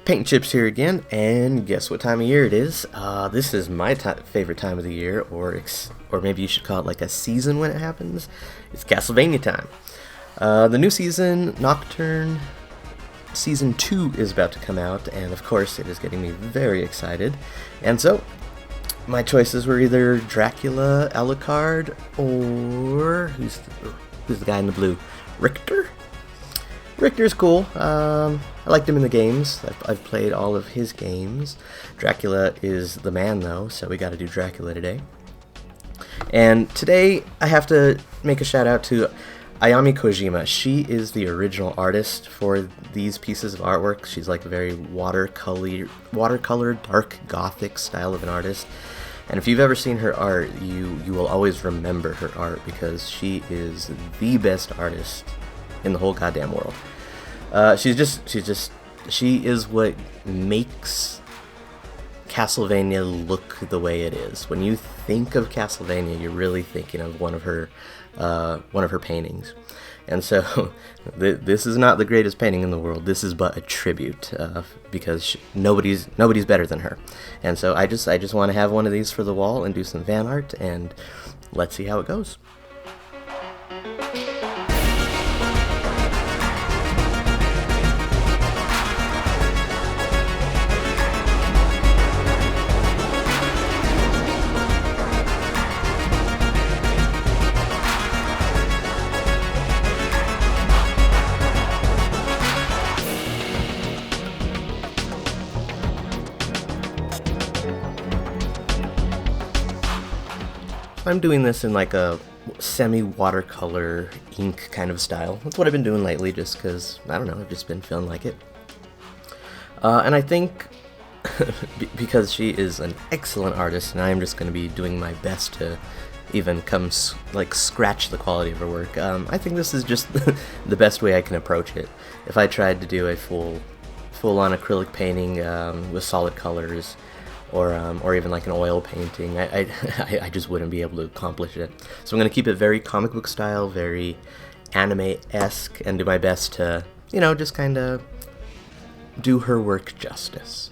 Paint Chips here again, and guess what time of year it is? This is my favorite time of the year, or maybe you should call it like a season when it happens. It's Castlevania time. The new season, Nocturne Season 2, is about to come out, and of course it is getting me very excited. And so, my choices were either Dracula, Alucard, or who's the guy in the blue? Richter? Richter's cool. I liked him in the games. I've played all of his games. Dracula is the man, though, so we got to do Dracula today. And today, I have to make a shout out to Ayami Kojima. She is the original artist for these pieces of artwork. She's like a very watercolor, dark gothic style of an artist. And if you've ever seen her art, you will always remember her art because she is the best artist in the whole goddamn world. She is what makes Castlevania look the way it is. When you think of Castlevania, you're really thinking of one of her paintings. And so, this is not the greatest painting in the world. This is but a tribute, because nobody's better than her. And so I just want to have one of these for the wall and do some fan art, and let's see how it goes. I'm doing this in like a semi-watercolor ink kind of style. That's what I've been doing lately just because, I don't know, I've just been feeling like it. And I think because she is an excellent artist and I am just going to be doing my best to even scratch the quality of her work, I think this is just the best way I can approach it. If I tried to do a full-on acrylic painting with solid colors, or even like an oil painting, I just wouldn't be able to accomplish it. So I'm going to keep it very comic book style, very anime-esque, and do my best to, just kind of do her work justice.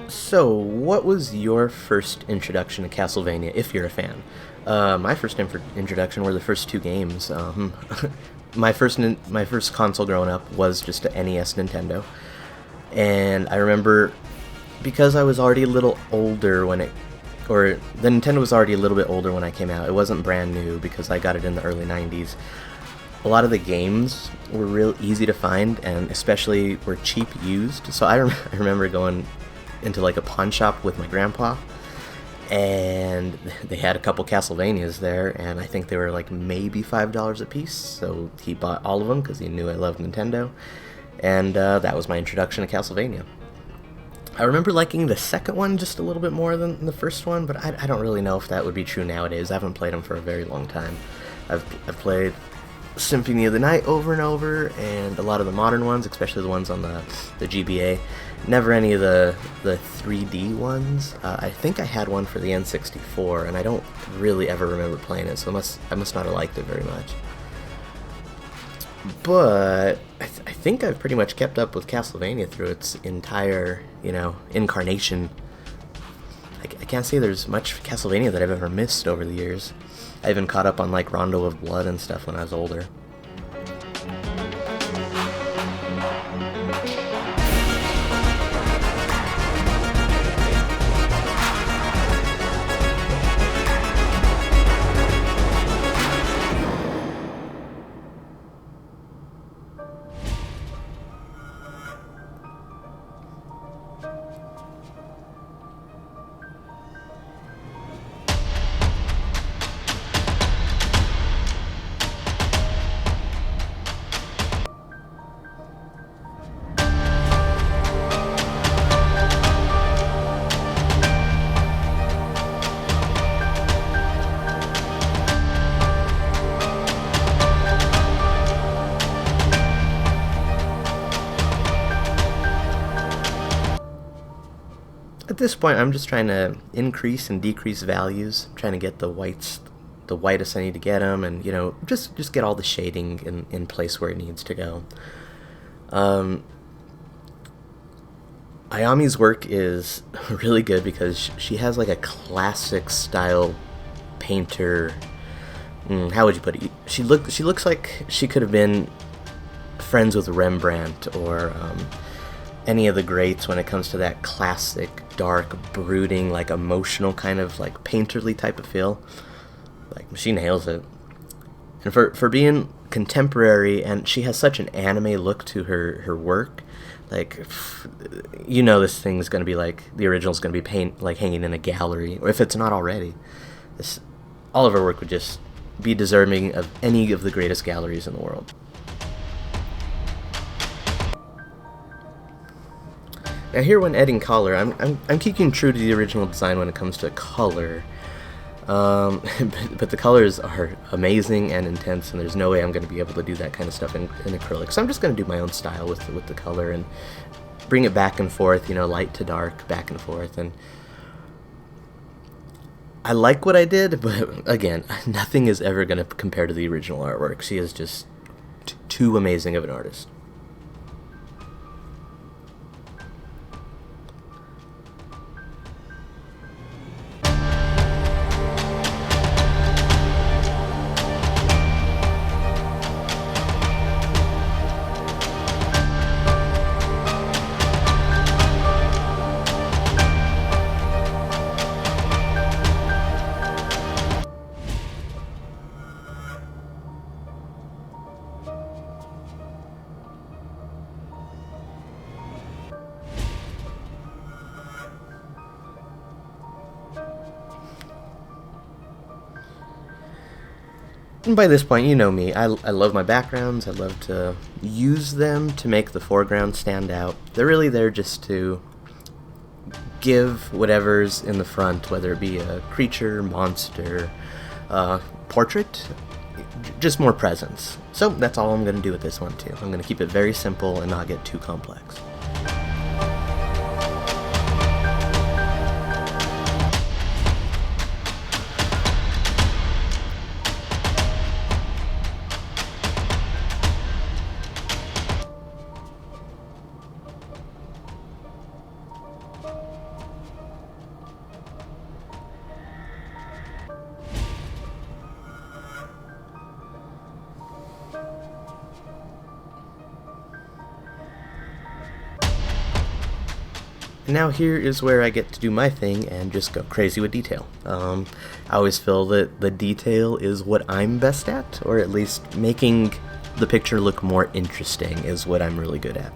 So, what was your first introduction to Castlevania, if you're a fan? My first introduction were the first two games. My first console growing up was just an NES Nintendo, and I remember because I was already a little older the Nintendo was already a little bit older when I came out. It wasn't brand new because I got it in the early 90s. A lot of the games were real easy to find, and especially were cheap used. So I remember going into like a pawn shop with my grandpa, and they had a couple Castlevanias there, and I think they were like maybe $5 a piece, so he bought all of them because he knew I loved Nintendo, and that was my introduction to Castlevania. I remember liking the second one just a little bit more than the first one, but I don't really know if that would be true nowadays. I haven't played them for a very long time. I've played Symphony of the Night over and over, and a lot of the modern ones, especially the ones on the GBA. Never any of the 3D ones. I think I had one for the N64, and I don't really ever remember playing it, so I must not have liked it very much. But I think I've pretty much kept up with Castlevania through its entire, incarnation. I can't say there's much Castlevania that I've ever missed over the years. I even caught up on like Rondo of Blood and stuff when I was older. this point, I'm just trying to increase and decrease values, trying to get the whitest I need to get them, and just get all the shading in place where it needs to go. Ayami's work is really good because she has like a classic style painter. How would you put it? She looks like she could have been friends with Rembrandt or any of the greats when it comes to that classic, dark, brooding, like emotional kind of like painterly type of feel. Like, she nails it. And for being contemporary, and she has such an anime look to her work, like, this thing's gonna be like, the original's gonna be hanging in a gallery, or if it's not already. All of her work would just be deserving of any of the greatest galleries in the world. Now here, when adding color, I'm keeping true to the original design when it comes to color. But the colors are amazing and intense, and there's no way I'm going to be able to do that kind of stuff in acrylic. So I'm just going to do my own style with the color and bring it back and forth, light to dark, back and forth. And I like what I did, but again, nothing is ever going to compare to the original artwork. She is just too amazing of an artist. And by this point, you know me. I love my backgrounds. I love to use them to make the foreground stand out. They're really there just to give whatever's in the front, whether it be a creature, monster, portrait, just more presence. So that's all I'm going to do with this one too. I'm going to keep it very simple and not get too complex. Now here is where I get to do my thing and just go crazy with detail. I always feel that the detail is what I'm best at, or at least making the picture look more interesting is what I'm really good at.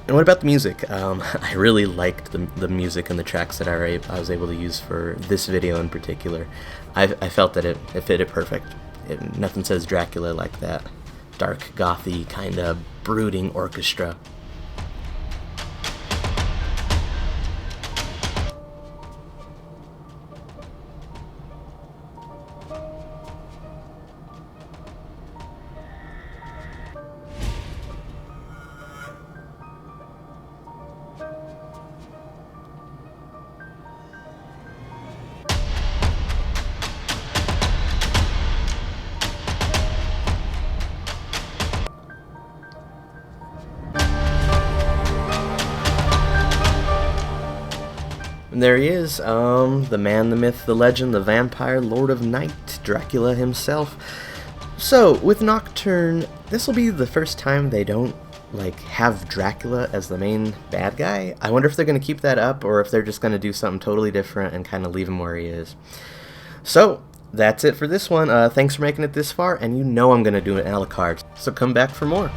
And what about the music? I really liked the music and the tracks that I was able to use for this video in particular. I felt that it fit it perfect. Nothing says Dracula like that dark, gothy, kind of brooding orchestra. And there he is, the man, the myth, the legend, the vampire, Lord of Night, Dracula himself. So, with Nocturne, this will be the first time they don't, have Dracula as the main bad guy. I wonder if they're going to keep that up, or if they're just going to do something totally different and kind of leave him where he is. So, that's it for this one. Thanks for making it this far, and I'm going to do an a la carte, so come back for more.